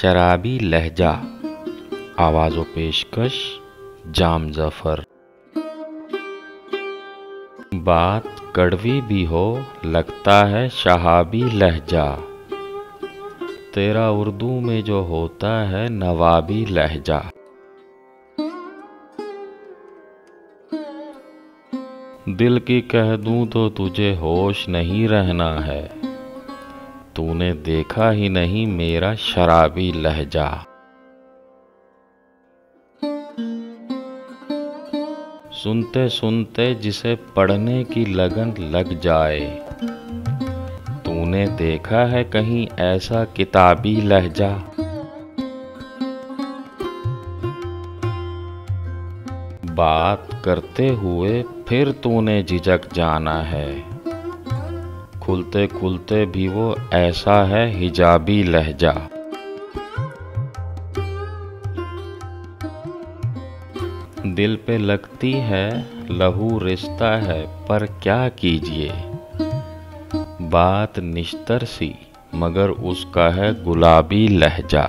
शराबी लहजा। आवाज़ व पेशकश जाम ज़फ़र। बात कड़वी भी हो लगता है शहाबी लहजा, तेरा उर्दू में जो होता है नवाबी लहजा। दिल की कह दूं तो तुझे होश नहीं रहना है, तूने देखा ही नहीं मेरा शराबी लहजा। सुनते सुनते जिसे पढ़ने की लगन लग जाए, तूने देखा है कहीं ऐसा किताबी लहजा। बात करते हुए फिर तूने झिझक जाना है, खुलते खुलते भी वो ऐसा है हिजाबी लहजा। दिल पे लगती है लहू रिश्ता है पर क्या कीजिए, बात निश्तर सी मगर उसका है गुलाबी लहजा।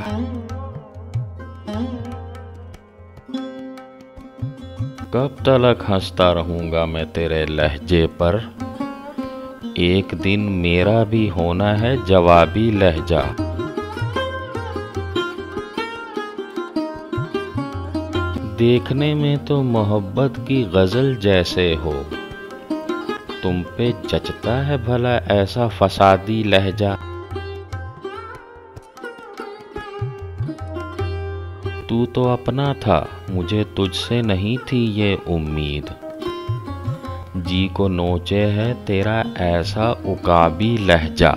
कब तलक हंसता रहूंगा मैं तेरे लहजे पर, एक दिन मेरा भी होना है जवाबी लहजा। देखने में तो मोहब्बत की गजल जैसे हो, तुम पे जचता है भला ऐसा फसादी लहजा। तू तो अपना था मुझे तुझसे नहीं थी ये उम्मीद, जी को नोचे है तेरा ऐसा उकाबी लहजा।